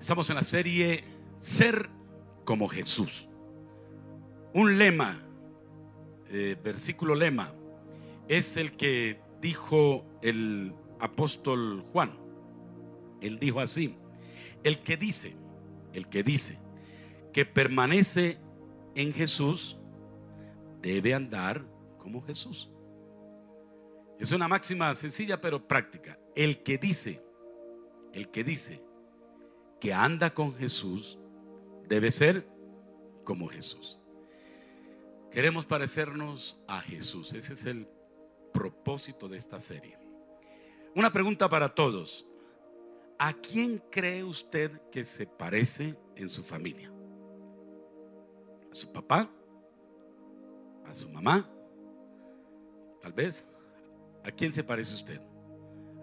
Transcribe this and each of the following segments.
Estamos en la serie Ser como Jesús. Un lema, versículo lema, es el que dijo el apóstol Juan. Él dijo así: el que dice que permanece en Jesús debe andar como Jesús. Es una máxima sencilla pero práctica. El que dice que anda con Jesús debe ser como Jesús. Queremos parecernos a Jesús. Ese es el propósito de esta serie. Una pregunta para todos: ¿a quién cree usted que se parece en su familia? ¿A su papá? ¿A su mamá? Tal vez. ¿A quién se parece usted?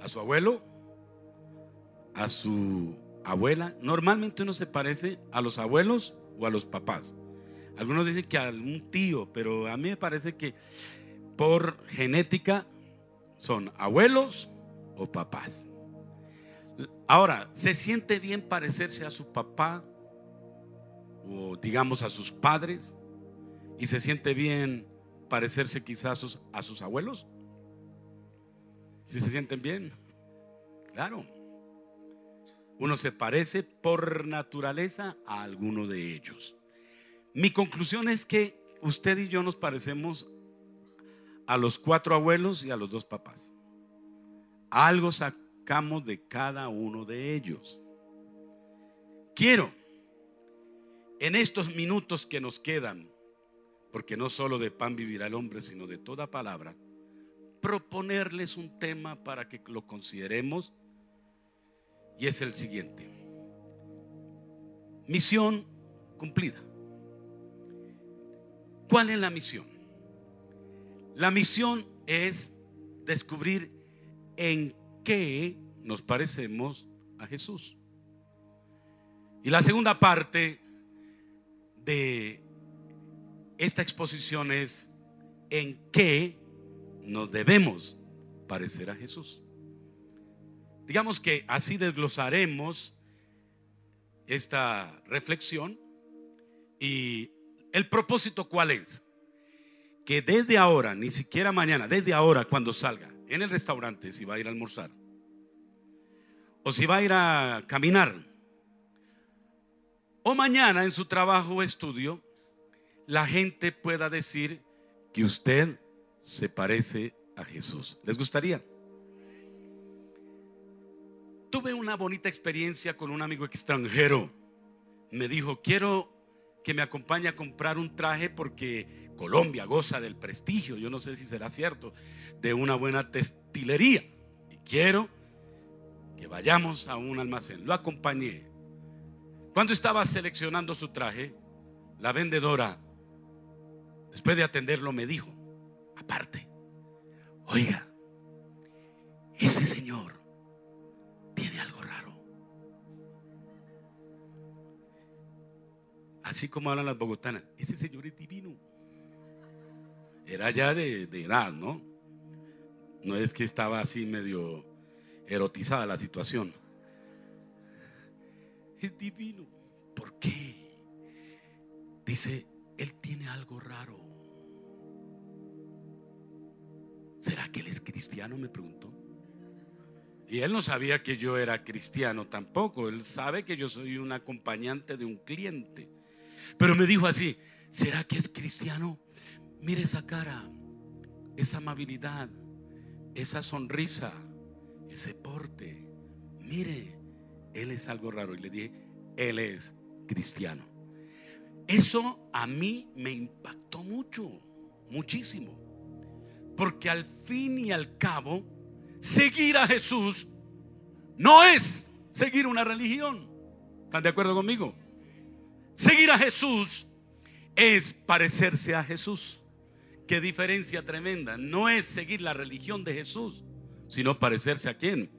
¿A su abuelo? ¿A su abuela? Normalmente uno se parece a los abuelos o a los papás. Algunos dicen que a algún tío, pero a mí me parece que por genética son abuelos o papás. Ahora, ¿se siente bien parecerse a su papá o digamos a sus padres? ¿Y se siente bien parecerse quizás a sus abuelos? ¿Sí se sienten bien? Claro. Uno se parece por naturaleza a alguno de ellos. Mi conclusión es que usted y yo nos parecemos a los 4 abuelos y a los 2 papás. Algo sacamos de cada uno de ellos. Quiero, en estos minutos que nos quedan, porque no solo de pan vivirá el hombre, sino de toda palabra, proponerles un tema para que lo consideremos, y es el siguiente: misión cumplida. ¿Cuál es la misión? La misión es descubrir en qué nos parecemos a Jesús. Y la segunda parte de esta exposición es en qué nos debemos parecer a Jesús. Digamos que así desglosaremos esta reflexión. Y el propósito, ¿cuál es? Que desde ahora, ni siquiera mañana, desde ahora, cuando salga en el restaurante, si va a ir a almorzar o si va a ir a caminar, o mañana en su trabajo o estudio, la gente pueda decir que usted se parece a Jesús. ¿Les gustaría? Tuve una bonita experiencia con un amigo extranjero. Me dijo: quiero que me acompañe a comprar un traje porque Colombia goza del prestigio, yo no sé si será cierto, de una buena textilería, y quiero que vayamos a un almacén. Lo acompañé. Cuando estaba seleccionando su traje, la vendedora, después de atenderlo, me dijo aparte: oiga, ese señor tiene algo raro. Así como hablan las bogotanas: ese señor es divino. Era ya de edad, ¿no? No es que estaba así medio erotizada la situación. Es divino. ¿Por qué? Dice: él tiene algo raro. ¿Será que él es cristiano?, me preguntó. Y él no sabía que yo era cristiano tampoco. Él sabe que yo soy un acompañante de un cliente. Pero me dijo así: ¿será que es cristiano? Mire esa cara, esa amabilidad, esa sonrisa, ese porte. Mire, él es algo raro. Y le dije: él es cristiano. Eso a mí me impactó mucho, muchísimo. Porque al fin y al cabo, seguir a Jesús no es seguir una religión. ¿Están de acuerdo conmigo? Seguir a Jesús es parecerse a Jesús. Qué diferencia tremenda. No es seguir la religión de Jesús, sino parecerse ¿a quién?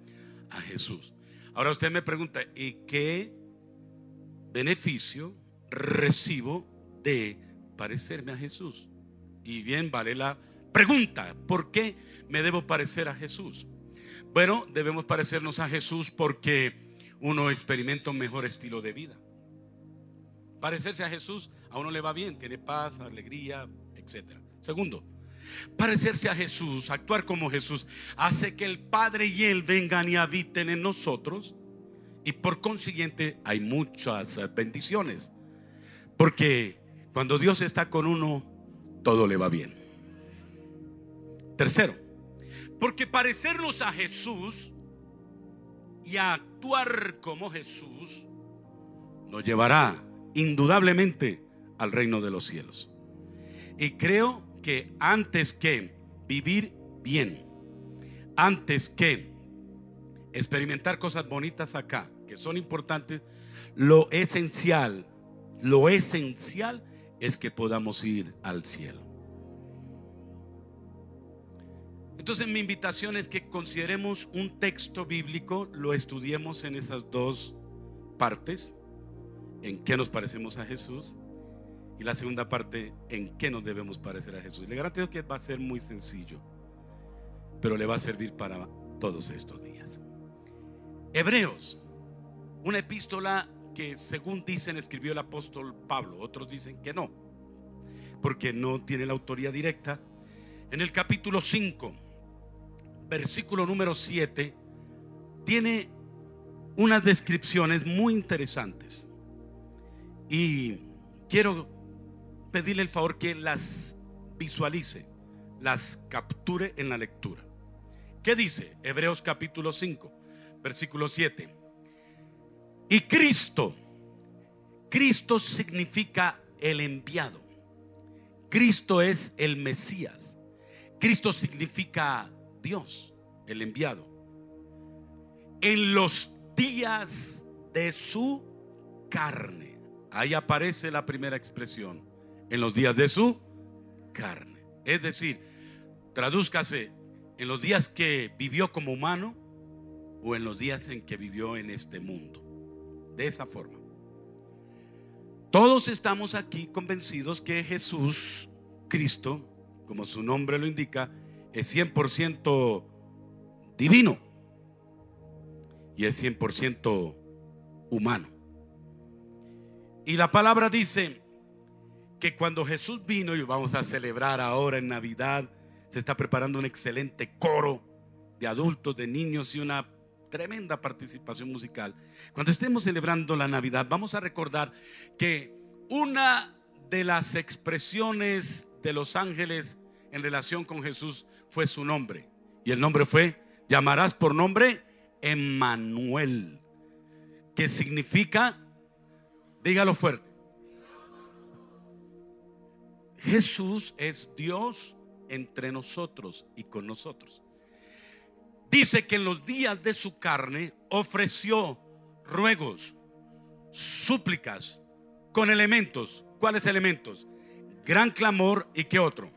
A Jesús. Ahora usted me pregunta: ¿y qué beneficio recibo de parecerme a Jesús? Y bien, vale la pregunta: ¿por qué me debo parecer a Jesús? Bueno, debemos parecernos a Jesús porque uno experimenta un mejor estilo de vida. Parecerse a Jesús a uno le va bien, tiene paz, alegría, etc. Segundo, parecerse a Jesús, actuar como Jesús, hace que el Padre y Él vengan y habiten en nosotros, y por consiguiente hay muchas bendiciones, porque cuando Dios está con uno, todo le va bien. Tercero, porque parecernos a Jesús y a actuar como Jesús nos llevará indudablemente al reino de los cielos. Y creo que antes que vivir bien, antes que experimentar cosas bonitas acá, que son importantes, lo esencial es que podamos ir al cielo. Entonces mi invitación es que consideremos un texto bíblico, lo estudiemos en esas dos partes: en qué nos parecemos a Jesús, y la segunda parte, en qué nos debemos parecer a Jesús. Le garantizo que va a ser muy sencillo, pero le va a servir para todos estos días. Hebreos, una epístola que según dicen escribió el apóstol Pablo, otros dicen que no, porque no tiene la autoría directa. En el capítulo 5, versículo número 7, tiene unas descripciones muy interesantes, y quiero pedirle el favor que las visualice, las capture en la lectura. ¿Qué dice Hebreos capítulo 5, versículo 7? Y Cristo significa el enviado. Cristo es el Mesías. Cristo significa Dios, el enviado. En los días de su carne. Ahí aparece la primera expresión: en los días de su carne. Es decir, tradúzcase: en los días que vivió como humano o en los días en que vivió en este mundo. De esa forma, todos estamos aquí convencidos que Jesús, Cristo, como su nombre lo indica, es 100% divino y es 100% humano. Y la palabra dice que cuando Jesús vino, y vamos a celebrar ahora en Navidad, se está preparando un excelente coro de adultos, de niños y una tremenda participación musical. Cuando estemos celebrando la Navidad, vamos a recordar que una de las expresiones de los ángeles en relación con Jesús fue su nombre, y el nombre fue: llamarás por nombre Emmanuel, que significa, dígalo fuerte, Jesús es Dios entre nosotros y con nosotros. Dice que en los días de su carne ofreció ruegos, súplicas, con elementos. ¿Cuáles elementos? Gran clamor, ¿y qué otro?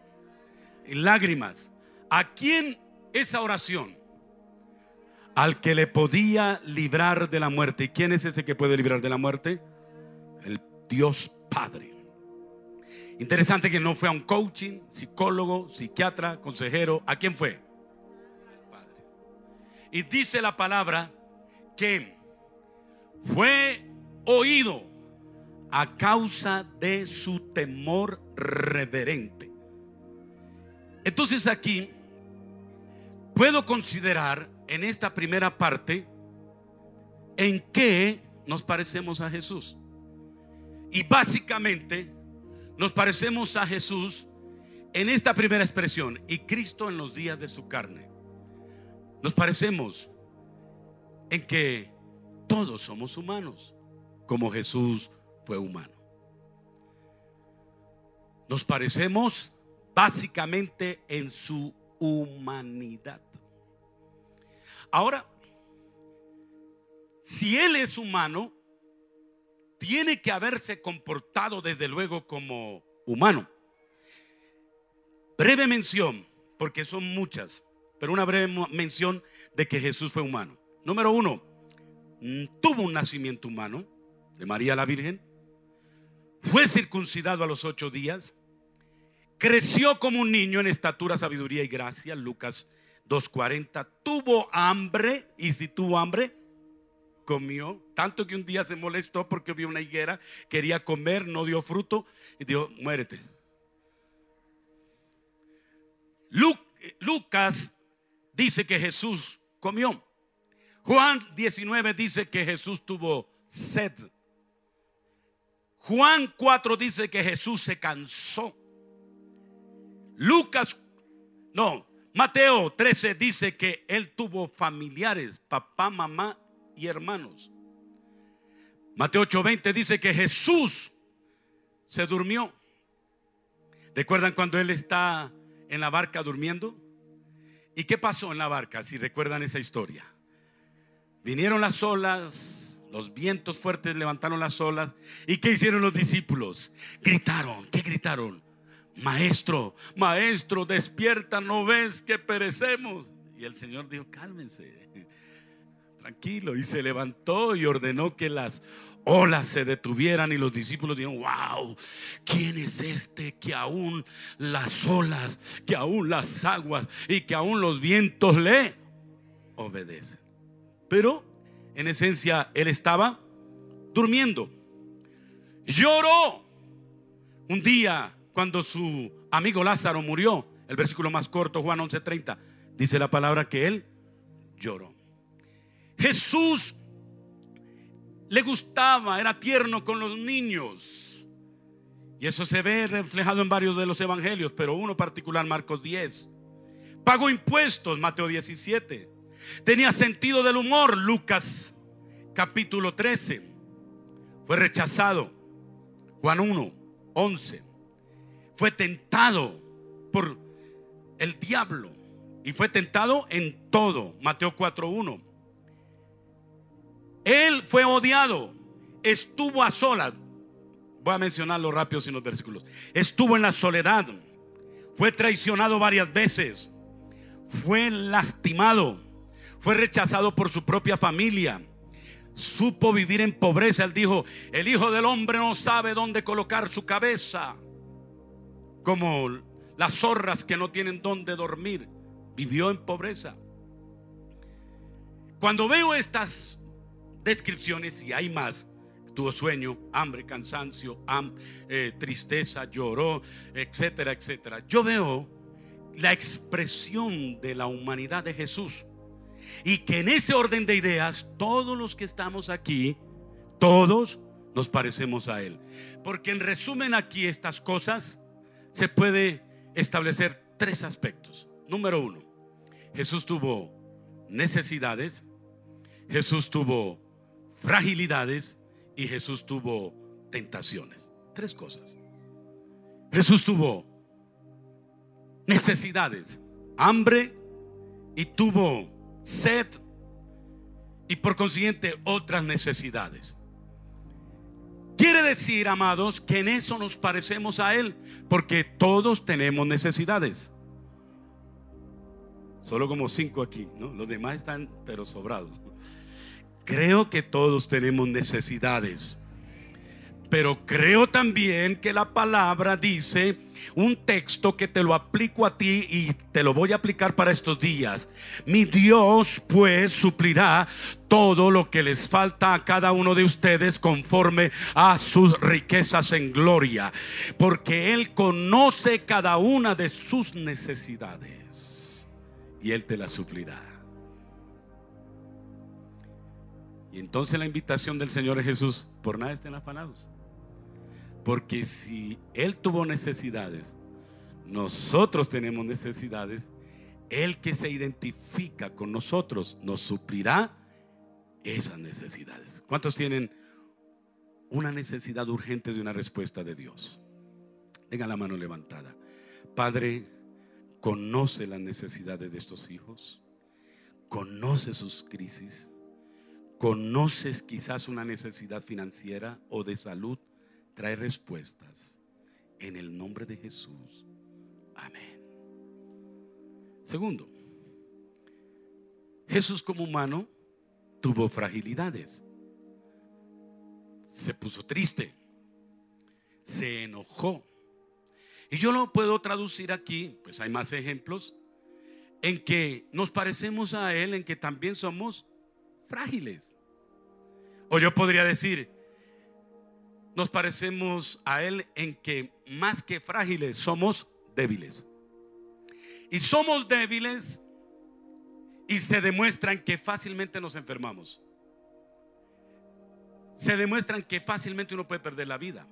Y lágrimas. ¿A quién esa oración? Al que le podía librar de la muerte. ¿Y quién es ese que puede librar de la muerte? El Dios Padre. Interesante que no fue a un coaching, psicólogo, psiquiatra, consejero. ¿A quién fue? Y dice la palabra que fue oído a causa de su temor reverente. Entonces aquí puedo considerar en esta primera parte en qué nos parecemos a Jesús. Y básicamente nos parecemos a Jesús en esta primera expresión: y Cristo en los días de su carne. Nos parecemos en que todos somos humanos, como Jesús fue humano. Nos parecemos básicamente en su humanidad. Ahora, si Él es humano, tiene que haberse comportado desde luego como humano. Breve mención, porque son muchas, pero una breve mención de que Jesús fue humano. Número 1, tuvo un nacimiento humano de María la Virgen. Fue circuncidado a los 8 días. Creció como un niño en estatura, sabiduría y gracia. Lucas 2:40. Tuvo hambre, y si tuvo hambre, comió, tanto que un día se molestó porque vio una higuera, quería comer, no dio fruto y dijo: muérete. Lucas dice que Jesús comió. Juan 19 dice que Jesús tuvo sed. Juan 4 dice que Jesús se cansó. Mateo 13 dice que él tuvo familiares, papá, mamá y hermanos. Mateo 8:20 dice que Jesús se durmió. ¿Recuerdan cuando él está en la barca durmiendo? ¿Y qué pasó en la barca? Si recuerdan esa historia. Vinieron las olas, los vientos fuertes levantaron las olas. ¿Y qué hicieron los discípulos? Gritaron. ¿Qué gritaron? Maestro, maestro, despierta, ¿no ves que perecemos? Y el Señor dijo: cálmense, tranquilo. Y se levantó y ordenó que las olas se detuvieran. Y los discípulos dijeron: wow, ¿quién es este que aún las olas, que aún las aguas y que aún los vientos le obedecen? Pero en esencia él estaba durmiendo. Lloró un día cuando su amigo Lázaro murió. El versículo más corto, Juan 11:30, dice la palabra que él lloró. Jesús le gustaba, era tierno con los niños. Y eso se ve reflejado en varios de los evangelios, pero uno particular, Marcos 10. Pagó impuestos, Mateo 17. Tenía sentido del humor, Lucas capítulo 13. Fue rechazado, Juan 1:11. Fue tentado por el diablo y fue tentado en todo, Mateo 4:1. Él fue odiado, estuvo a solas. Voy a mencionarlo rápido sin los versículos. Estuvo en la soledad, fue traicionado varias veces, fue lastimado, fue rechazado por su propia familia, supo vivir en pobreza. Él dijo: el Hijo del Hombre no sabe dónde colocar su cabeza. Como las zorras que no tienen dónde dormir. Vivió en pobreza. Cuando veo estas descripciones, y hay más, tuvo sueño, hambre, cansancio, tristeza, lloró, etcétera, etcétera. Yo veo la expresión de la humanidad de Jesús. Y que en ese orden de ideas, todos los que estamos aquí, todos nos parecemos a Él. Porque en resumen, aquí estas cosas se puede establecer tres aspectos. Número uno, Jesús tuvo necesidades, Jesús tuvo fragilidades y Jesús tuvo tentaciones. Tres cosas. Jesús tuvo necesidades, hambre, y tuvo sed, y por consiguiente otras necesidades. Quiere decir, amados, que en eso nos parecemos a Él, porque todos tenemos necesidades. Solo como 5 aquí, ¿no? Los demás están pero sobrados. Creo que todos tenemos necesidades, pero creo también que la palabra dice, un texto que te lo aplico a ti y te lo voy a aplicar para estos días: mi Dios pues suplirá todo lo que les falta a cada uno de ustedes conforme a sus riquezas en gloria, porque Él conoce cada una de sus necesidades y Él te las suplirá. Y entonces la invitación del Señor es: Jesús, por nada estén afanados. Porque si Él tuvo necesidades, nosotros tenemos necesidades. El que se identifica con nosotros nos suplirá esas necesidades. ¿Cuántos tienen una necesidad urgente de una respuesta de Dios? Tengan la mano levantada. Padre, conoce las necesidades de estos hijos, conoce sus crisis, conoces quizás una necesidad financiera o de salud. Trae respuestas en el nombre de Jesús. Amén. Segundo, Jesús como humano tuvo fragilidades. Se puso triste, se enojó. Y yo lo puedo traducir aquí, pues hay más ejemplos, en que nos parecemos a Él, en que también somos frágiles. O yo podría decir, nos parecemos a Él en que más que frágiles somos débiles. Y somos débiles y se demuestran que fácilmente nos enfermamos. Se demuestran que fácilmente uno puede perder la vida.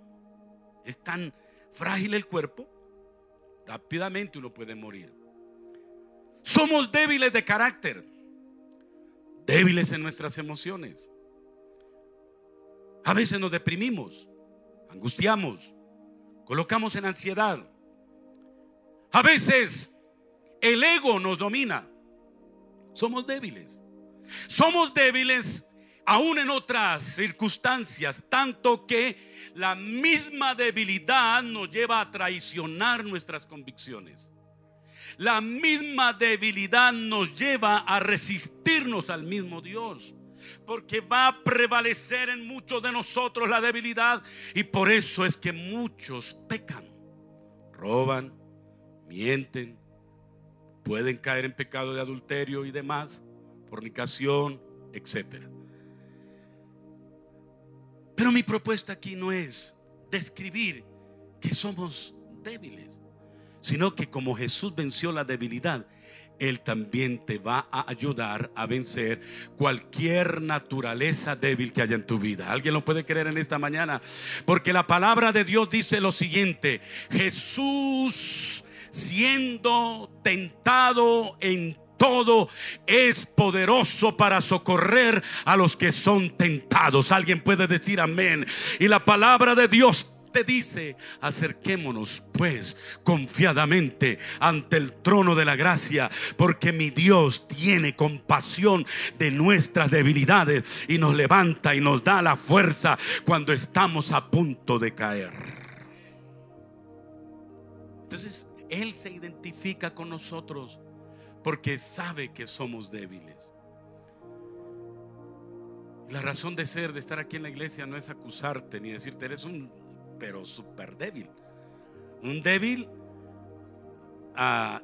Es tan frágil el cuerpo, rápidamente uno puede morir. Somos débiles de carácter, débiles en nuestras emociones. A veces nos deprimimos, angustiamos, colocamos en ansiedad. A veces el ego nos domina. Somos débiles. Somos débiles aún en otras circunstancias, tanto que la misma debilidad nos lleva a traicionar nuestras convicciones. La misma debilidad nos lleva a resistirnos al mismo Dios, porque va a prevalecer en muchos de nosotros la debilidad. Y por eso es que muchos pecan, roban, mienten, pueden caer en pecado de adulterio y demás, fornicación, etcétera. Pero mi propuesta aquí no es describir que somos débiles, sino que como Jesús venció la debilidad, Él también te va a ayudar a vencer cualquier naturaleza débil que haya en tu vida. ¿Alguien lo puede creer en esta mañana? Porque la palabra de Dios dice lo siguiente: Jesús, siendo tentado en todo, es poderoso para socorrer a los que son tentados. Alguien puede decir amén. Y la palabra de Dios te dice: acerquémonos pues confiadamente ante el trono de la gracia, porque mi Dios tiene compasión de nuestras debilidades y nos levanta y nos da la fuerza cuando estamos a punto de caer. Entonces Él se identifica con nosotros porque sabe que somos débiles. La razón de ser, de estar aquí en la iglesia, no es acusarte ni decirte eres un pero súper débil. Un débil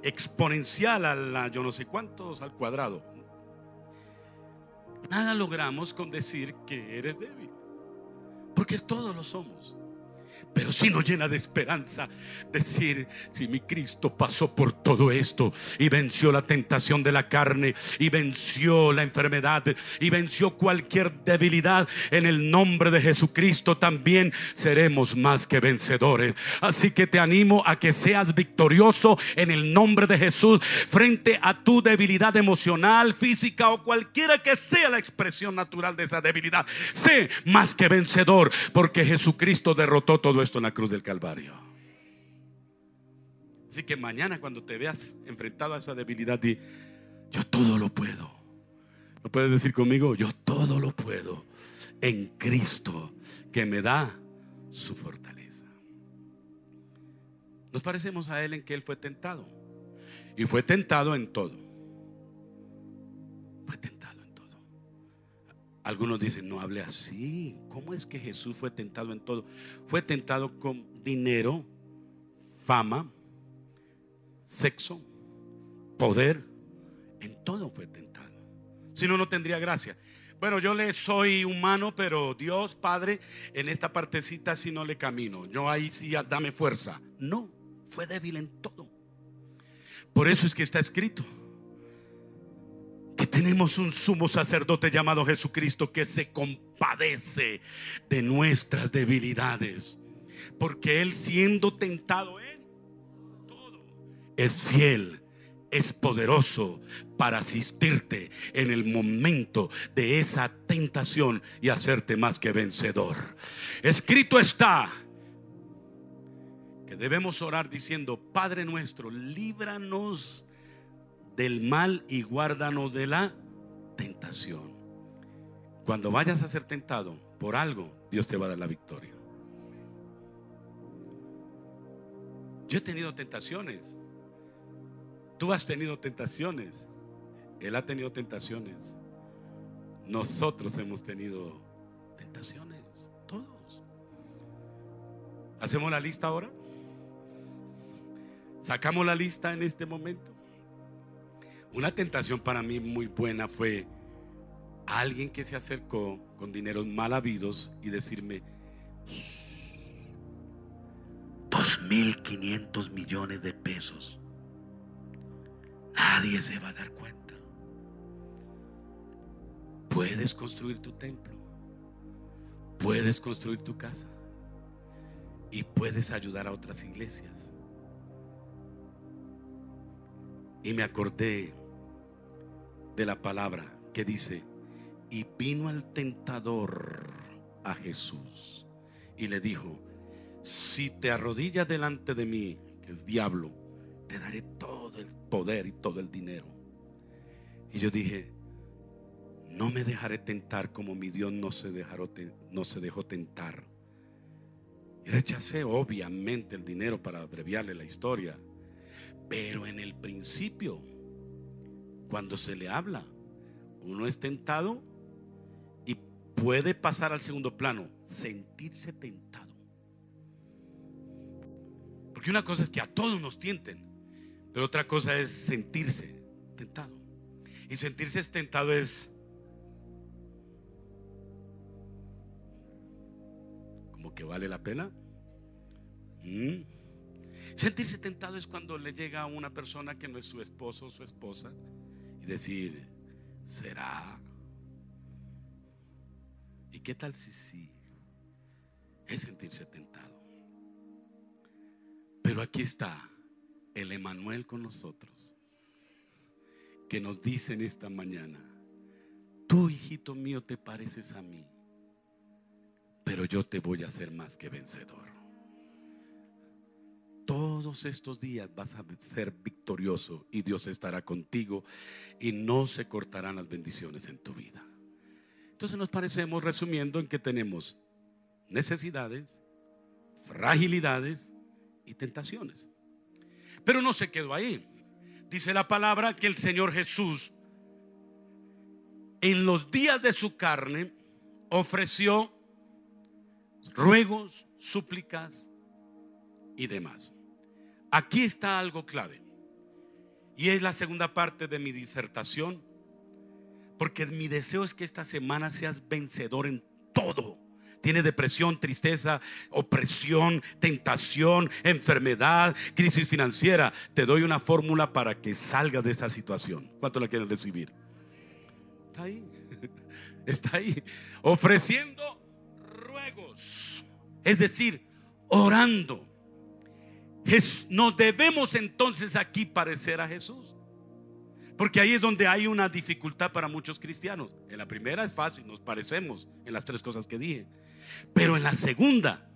exponencial a la yo no sé cuántos al cuadrado. Nada logramos con decir que eres débil, porque todos lo somos. Pero sí nos llena de esperanza decir: si mi Cristo pasó por todo esto y venció la tentación de la carne y venció la enfermedad y venció cualquier debilidad, en el nombre de Jesucristo también seremos más que vencedores. Así que te animo a que seas victorioso en el nombre de Jesús frente a tu debilidad emocional, física o cualquiera que sea la expresión natural de esa debilidad. Sé más que vencedor, porque Jesucristo derrotó todo esto en la cruz del Calvario. Así que mañana, cuando te veas enfrentado a esa debilidad, di: yo todo lo puedo. ¿Lo puedes decir conmigo? Yo todo lo puedo en Cristo que me da su fortaleza. Nos parecemos a Él en que Él fue tentado, y fue tentado en todo. Fue tentado en todo. Algunos dicen: no hable así. ¿Cómo es que Jesús fue tentado en todo? Fue tentado con dinero, fama, sexo, poder. En todo fue tentado. Si no, no tendría gracia. Bueno, yo le soy humano, pero Dios Padre, en esta partecita sí no le camino. Yo ahí sí dame fuerza. No, fue débil en todo. Por eso es que está escrito que tenemos un sumo sacerdote llamado Jesucristo, que se compadece de nuestras debilidades, porque Él, siendo tentado en todo, es fiel, es poderoso para asistirte en el momento de esa tentación y hacerte más que vencedor. Escrito está que debemos orar diciendo: Padre nuestro, líbranos del mal y guárdanos de la tentación. Cuando vayas a ser tentado por algo, Dios te va a dar la victoria. Yo he tenido tentaciones. Tú has tenido tentaciones. Él ha tenido tentaciones. Nosotros hemos tenido tentaciones. Todos. ¿Hacemos la lista ahora? ¿Sacamos la lista en este momento? Una tentación para mí muy buena fue a alguien que se acercó con dineros mal habidos y decirme: 2.500 millones de pesos. Nadie se va a dar cuenta. Puedes construir tu templo, puedes construir tu casa y puedes ayudar a otras iglesias. Y me acordé de la palabra que dice: y vino el tentador a Jesús y le dijo: si te arrodillas delante de mí, que es diablo, te daré todo el poder y todo el dinero. Y yo dije: no me dejaré tentar como mi Dios no se dejó tentar. Y rechacé obviamente el dinero, para abreviarle la historia. Pero en el principio, cuando se le habla, uno es tentado y puede pasar al segundo plano, sentirse tentado. Porque una cosa es que a todos nos tienten, pero otra cosa es sentirse tentado. Y sentirse tentado es como que vale la pena. Sentirse tentado es cuando le llega a una persona que no es su esposo o su esposa y decir: ¿será? ¿Y qué tal si sí? Es sentirse tentado. Pero aquí está el Emmanuel con nosotros, que nos dice en esta mañana: tú, hijito mío, te pareces a mí, pero yo te voy a hacer más que vencedor. Todos estos días vas a ser victorioso y Dios estará contigo y no se cortarán las bendiciones en tu vida. Entonces nos parecemos, resumiendo, en que tenemos necesidades, fragilidades y tentaciones. Pero no se quedó ahí. Dice la palabra que el Señor Jesús, en los días de su carne, ofreció ruegos, súplicas y demás. Aquí está algo clave, y es la segunda parte de mi disertación, porque mi deseo es que esta semana seas vencedor en todo. Tienes depresión, tristeza, opresión, tentación, enfermedad, crisis financiera. Te doy una fórmula para que salgas de esa situación. ¿Cuánto la quieren recibir? Está ahí. Está ahí. Ofreciendo ruegos, es decir, orando. Nos debemos entonces aquí parecer a Jesús, porque ahí es donde hay una dificultad para muchos cristianos. En la primera es fácil, nos parecemos en las tres cosas que dije. Pero en la segunda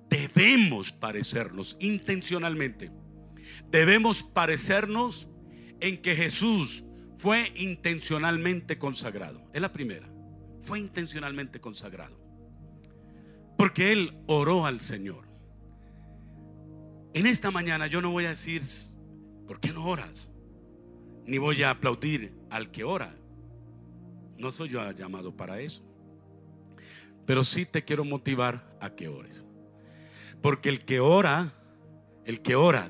debemos parecernos intencionalmente. Debemos parecernos en que Jesús fue intencionalmente consagrado. Es la primera. Fue intencionalmente consagrado, porque Él oró al Señor. En esta mañana yo no voy a decir: ¿por qué no oras? Ni voy a aplaudir al que ora. No soy yo llamado para eso. Pero sí te quiero motivar a que ores, porque el que ora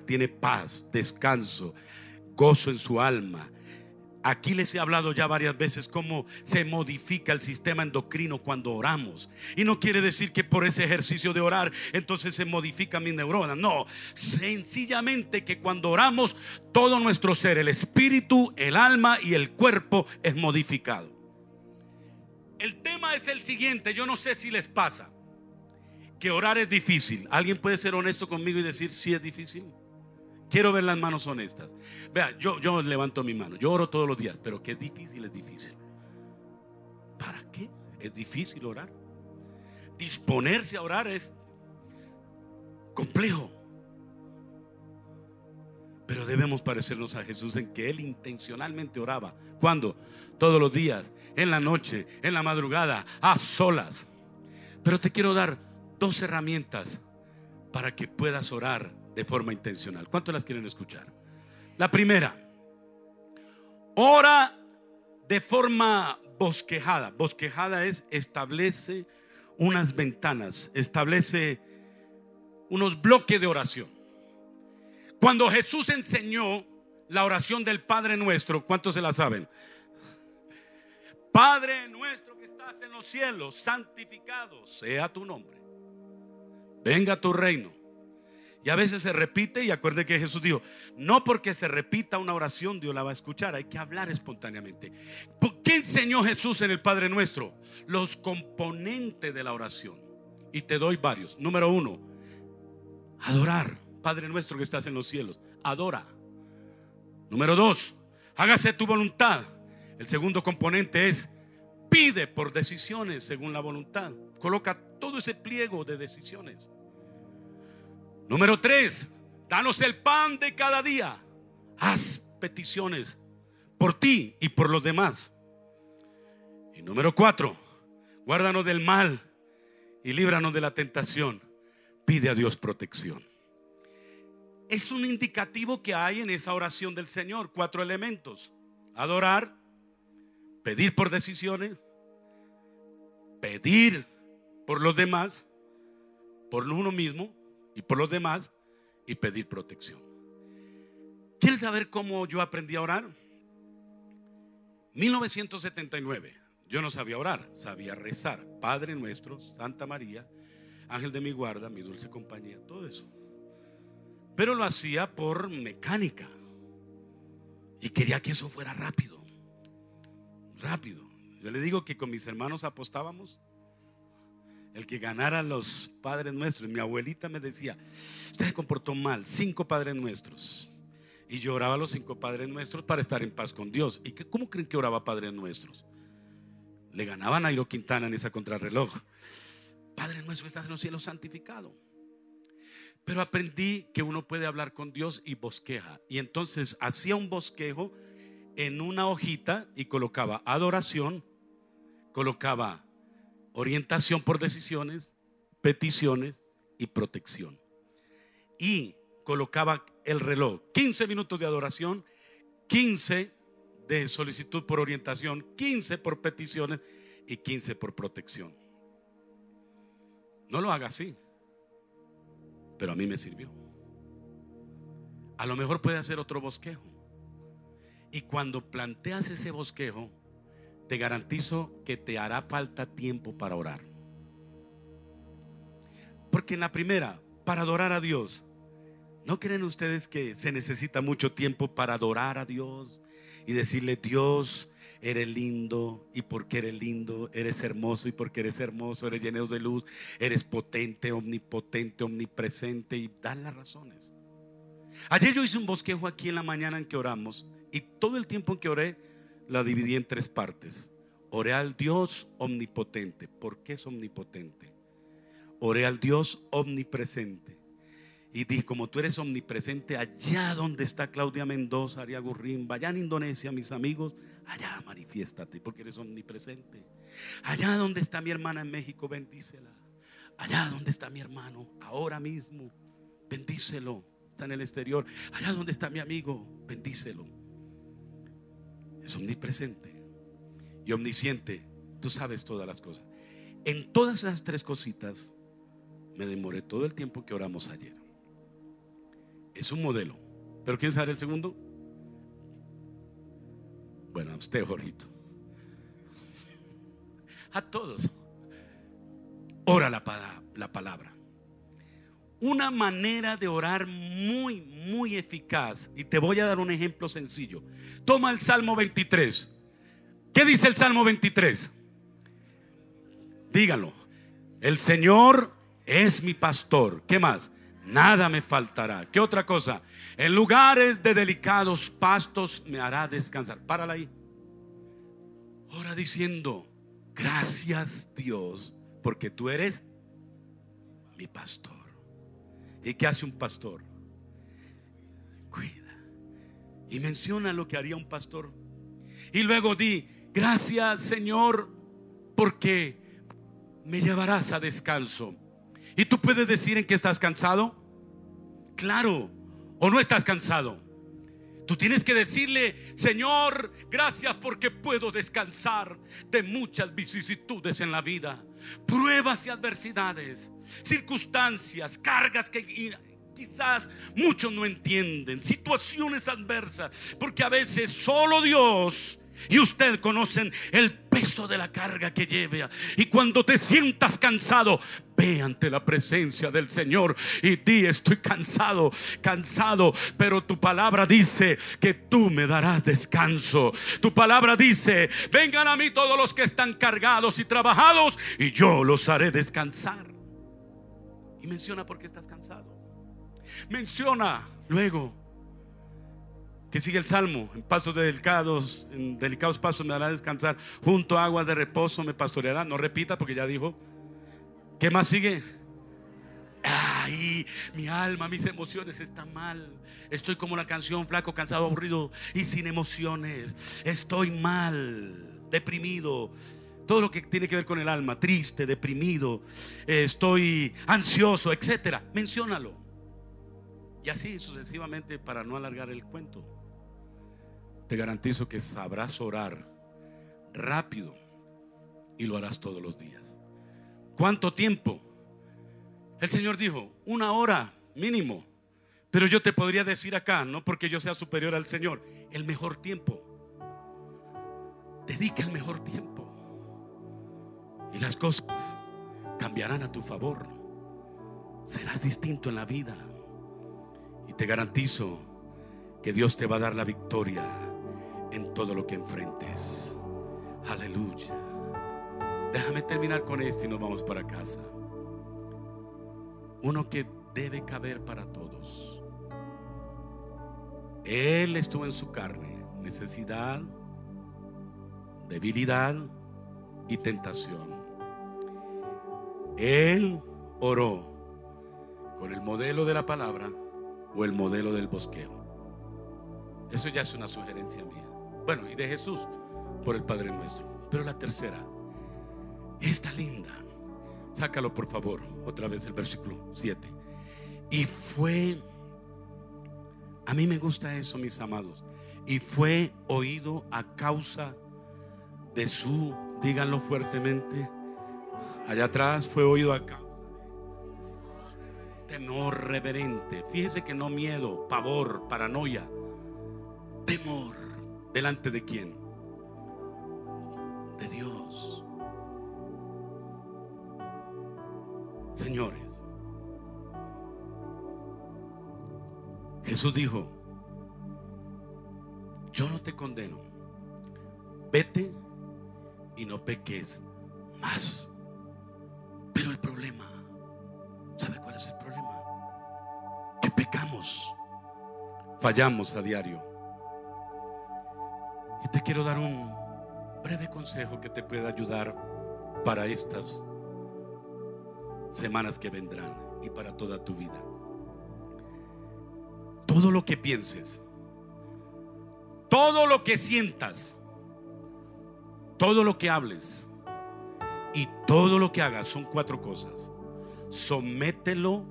tiene paz, descanso, gozo en su alma. Aquí les he hablado ya varias veces cómo se modifica el sistema endocrino cuando oramos. Y no quiere decir que por ese ejercicio de orar entonces se modifica mi neurona. No, sencillamente que cuando oramos, todo nuestro ser, el espíritu, el alma y el cuerpo, es modificado. El tema es el siguiente: yo no sé si les pasa que orar es difícil. ¿Alguien puede ser honesto conmigo y decir si es difícil? Quiero ver las manos honestas. Vea, yo levanto mi mano. Yo oro todos los días, pero que es difícil, es difícil. ¿Para qué? Es difícil orar. Disponerse a orar es complejo. Pero debemos parecernos a Jesús en que Él intencionalmente oraba. ¿Cuándo? Todos los días, en la noche, en la madrugada, a solas. Pero te quiero dar dos herramientas para que puedas orar de forma intencional. ¿Cuántos las quieren escuchar? La primera: ora de forma bosquejada. Bosquejada es: establece unas ventanas, establece unos bloques de oración. Cuando Jesús enseñó la oración del Padre Nuestro, ¿cuántos se la saben? Padre nuestro que estás en los cielos, santificado sea tu nombre. Venga tu reino. Y a veces se repite, y acuerde que Jesús dijo, no porque se repita una oración Dios la va a escuchar, hay que hablar espontáneamente. ¿Por qué enseñó Jesús en el Padre Nuestro? Los componentes de la oración. Y te doy varios. Número 1, adorar. Padre nuestro que estás en los cielos, adora. Número 2, hágase tu voluntad. El segundo componente es pide por decisiones según la voluntad. Coloca todo ese pliego de decisiones. Número 3, danos el pan de cada día. Haz peticiones por ti y por los demás. Y número 4, guárdanos del mal y líbranos de la tentación. Pide a Dios protección. Es un indicativo que hay en esa oración del Señor. 4 elementos: adorar, pedir por decisiones, pedir por los demás, por uno mismo y por los demás, y pedir protección. ¿Quieres saber cómo yo aprendí a orar? 1979. Yo no sabía orar, sabía rezar. Padre nuestro, Santa María, Ángel de mi guarda, mi dulce compañía, todo eso. Pero lo hacía por mecánica y quería que eso fuera rápido. Rápido. Yo le digo que con mis hermanos apostábamos el que ganara los Padres Nuestros. Mi abuelita me decía, usted se comportó mal, 5 Padres Nuestros. Y yo oraba los 5 Padres Nuestros para estar en paz con Dios. ¿Y cómo creen que oraba Padres Nuestros? Le ganaba a Nairo Quintana en esa contrarreloj. Padre nuestro que estás en los cielos, santificado. Pero aprendí que uno puede hablar con Dios y bosqueja. Y entonces hacía un bosquejo en una hojita y colocaba adoración, colocaba orientación por decisiones, peticiones y protección. Y colocaba el reloj: 15 minutos de adoración, 15 de solicitud por orientación, 15 por peticiones y 15 por protección. No lo haga así, pero a mí me sirvió. A lo mejor puede hacer otro bosquejo. Y cuando planteas ese bosquejo, te garantizo que te hará falta tiempo para orar. Porque en la primera, para adorar a Dios, ¿no creen ustedes que se necesita mucho tiempo para adorar a Dios y decirle: Dios, eres lindo, y porque eres lindo, eres hermoso, y porque eres hermoso, eres lleno de luz, eres potente, omnipotente, omnipresente, y dar las razones? Ayer yo hice un bosquejo aquí en la mañana en que oramos, y todo el tiempo en que oré la dividí en 3 partes. Oré al Dios omnipotente. ¿Por qué es omnipotente? Oré al Dios omnipresente y dije: como tú eres omnipresente, allá donde está Claudia Mendoza, Ariago Rimba, allá en Indonesia, mis amigos, allá manifiéstate, porque eres omnipresente. Allá donde está mi hermana en México, bendícela. Allá donde está mi hermano ahora mismo, bendícelo. Está en el exterior. Allá donde está mi amigo, bendícelo. Es omnipresente y omnisciente. Tú sabes todas las cosas. En todas esas 3 cositas me demoré todo el tiempo que oramos ayer. Es un modelo. ¿Pero quién sabe el segundo? Bueno, a usted, Jorgito. A todos. Ora la palabra. Una manera de orar muy, muy eficaz. Y te voy a dar un ejemplo sencillo. Toma el Salmo 23. ¿Qué dice el Salmo 23? Díganlo. El Señor es mi pastor. ¿Qué más? Nada me faltará. ¿Qué otra cosa? En lugares de delicados pastos me hará descansar. Párala ahí. Ora diciendo: gracias, Dios, porque tú eres mi pastor. ¿Y qué hace un pastor? Cuida. Y menciona lo que haría un pastor. Y luego di: gracias, Señor, porque me llevarás a descanso. Y tú puedes decir en que estás cansado. Claro. O no estás cansado. Tú tienes que decirle: Señor, gracias porque puedo descansar de muchas vicisitudes en la vida, pruebas y adversidades, circunstancias, cargas que quizás muchos no entienden, situaciones adversas, porque a veces solo Dios y usted conocen el peso de la carga que lleva. Y cuando te sientas cansado, ve ante la presencia del Señor y di: estoy cansado, pero tu palabra dice que tú me darás descanso. Tu palabra dice: vengan a mí todos los que están cargados y trabajados, y yo los haré descansar. Y menciona por qué estás cansado. Menciona luego que sigue el salmo: en delicados pastos me hará descansar, junto a aguas de reposo me pastoreará. No repita porque ya dijo. ¿Qué más sigue? Ay, mi alma, mis emociones están mal. Estoy como la canción: flaco, cansado, aburrido y sin emociones. Estoy mal, deprimido. Todo lo que tiene que ver con el alma: triste, deprimido, estoy ansioso, etcétera. Menciónalo. Y así sucesivamente, para no alargar el cuento. Te garantizo que sabrás orar rápido y lo harás todos los días. ¿Cuánto tiempo? El Señor dijo: 1 hora mínimo. Pero yo te podría decir acá, no porque yo sea superior al Señor, el mejor tiempo. Dedica el mejor tiempo y las cosas cambiarán a tu favor. Serás distinto en la vida. Y te garantizo que Dios te va a dar la victoria en todo lo que enfrentes. Aleluya. Déjame terminar con esto y nos vamos para casa. Uno que debe caber para todos. Él estuvo en su carne: necesidad, debilidad y tentación. Él oró con el modelo de la palabra o el modelo del bosqueo. Eso ya es una sugerencia mía. Bueno, y de Jesús por el Padre Nuestro. Pero la tercera está linda. Sácalo por favor, otra vez el versículo 7. Y fue, a mí me gusta eso, mis amados. Y fue oído a causa de su, díganlo fuertemente, allá atrás, fue oído a causa de temor reverente. Fíjese que no miedo, pavor, paranoia. Temor. ¿Delante de quién? De Dios. Señores, Jesús dijo: yo no te condeno, vete y no peques más. Pero el problema, ¿sabe cuál es el problema? Que pecamos, fallamos a diario. Y te quiero dar un breve consejo que te pueda ayudar para estas semanas que vendrán y para toda tu vida. Todo lo que pienses, todo lo que sientas, todo lo que hables y todo lo que hagas son 4 cosas. Somételo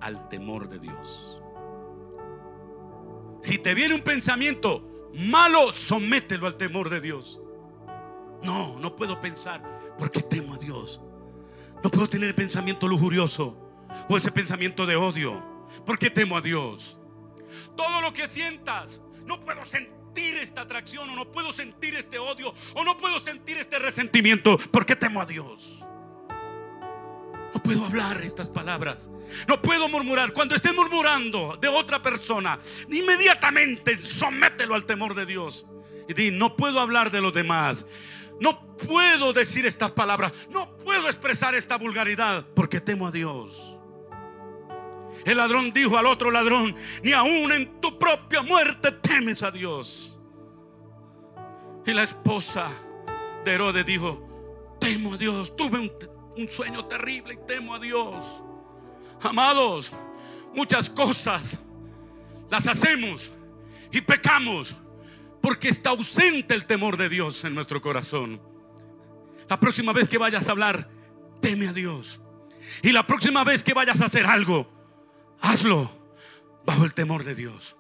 al temor de Dios. Si te viene un pensamiento malo, somételo al temor de Dios. No puedo pensar porque temo a Dios. No puedo tener el pensamiento lujurioso o ese pensamiento de odio porque temo a Dios. Todo lo que sientas, no puedo sentir esta atracción, o no puedo sentir este odio, o no puedo sentir este resentimiento porque temo a Dios. No puedo hablar estas palabras, no puedo murmurar. Cuando estés murmurando de otra persona, inmediatamente somételo al temor de Dios y di: no puedo hablar de los demás, no puedo decir estas palabras, no puedo expresar esta vulgaridad porque temo a Dios. El ladrón dijo al otro ladrón: ni aún en tu propia muerte temes a Dios. Y la esposa de Herodes dijo: temo a Dios, tuve un sueño terrible y temo a Dios. Amados, muchas cosas las hacemos y pecamos porque está ausente el temor de Dios en nuestro corazón. La próxima vez que vayas a hablar, teme a Dios. Y la próxima vez que vayas a hacer algo, hazlo bajo el temor de Dios.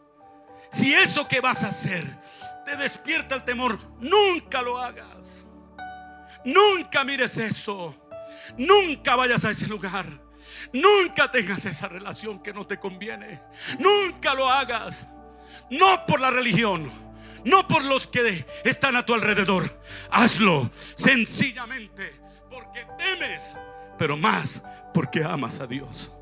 Si eso que vas a hacer te despierta el temor, nunca lo hagas. Nunca mires eso. Nunca vayas a ese lugar. Nunca tengas esa relación que no te conviene. Nunca lo hagas. No por la religión, no por los que están a tu alrededor. Hazlo sencillamente porque temes, pero más porque amas a Dios.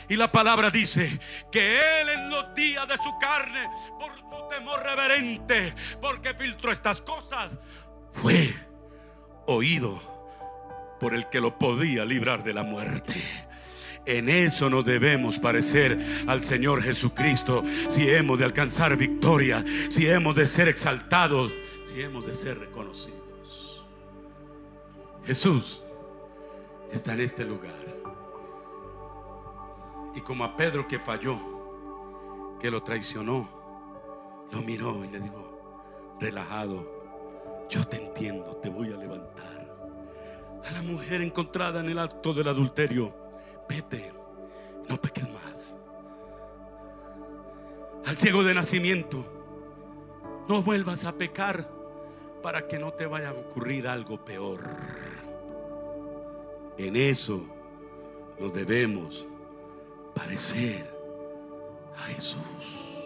Y la palabra dice que Él en los días de su carne, por su temor reverente, porque filtró estas cosas, fue oído por el que lo podía librar de la muerte. En eso nos debemos parecer al Señor Jesucristo, si hemos de alcanzar victoria, si hemos de ser exaltados, si hemos de ser reconocidos. Jesús está en este lugar. Y como a Pedro, que falló, que lo traicionó, lo miró y le dijo: relajado, yo te entiendo, te voy a levantar. A la mujer encontrada en el acto del adulterio: vete, no peques más. Al ciego de nacimiento: no vuelvas a pecar para que no te vaya a ocurrir algo peor. En eso nos debemos parecer a Jesús.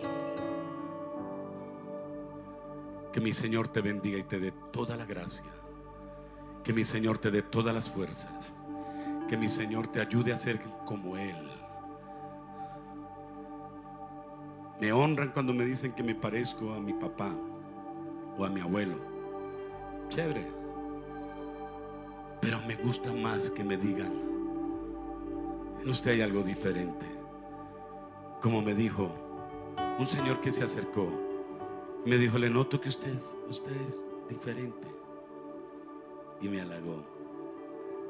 Que mi Señor te bendiga y te dé toda la gracia. Que mi Señor te dé todas las fuerzas. Que mi Señor te ayude a ser como Él. Me honran cuando me dicen que me parezco a mi papá o a mi abuelo. Chévere. Pero me gusta más que me digan: en usted hay algo diferente. Como me dijo un señor que se acercó, me dijo: le noto que usted es diferente. Y me halagó,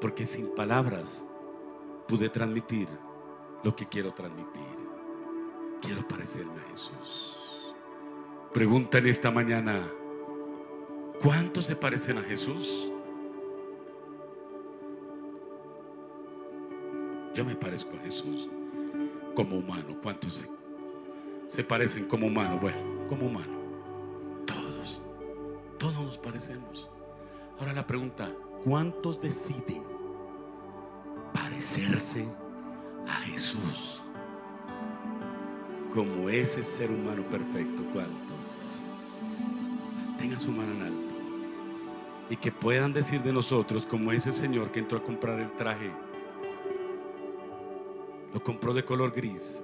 porque sin palabras pude transmitir lo que quiero transmitir. Quiero parecerme a Jesús. Pregunta en esta mañana: ¿cuántos se parecen a Jesús? Yo me parezco a Jesús como humano. ¿Cuántos se parecen como humano? Bueno, como humano, todos nos parecemos. Ahora la pregunta: ¿cuántos deciden parecerse a Jesús como ese ser humano perfecto? ¿Cuántos? Tengan su mano en alto y que puedan decir de nosotros como ese señor que entró a comprar el traje. Lo compró de color gris,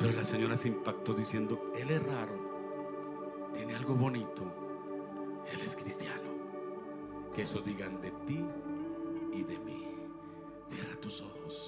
pero la señora se impactó diciendo: él es raro, tiene algo bonito, él es cristiano. Que eso digan de ti y de mí. Cierra tus ojos.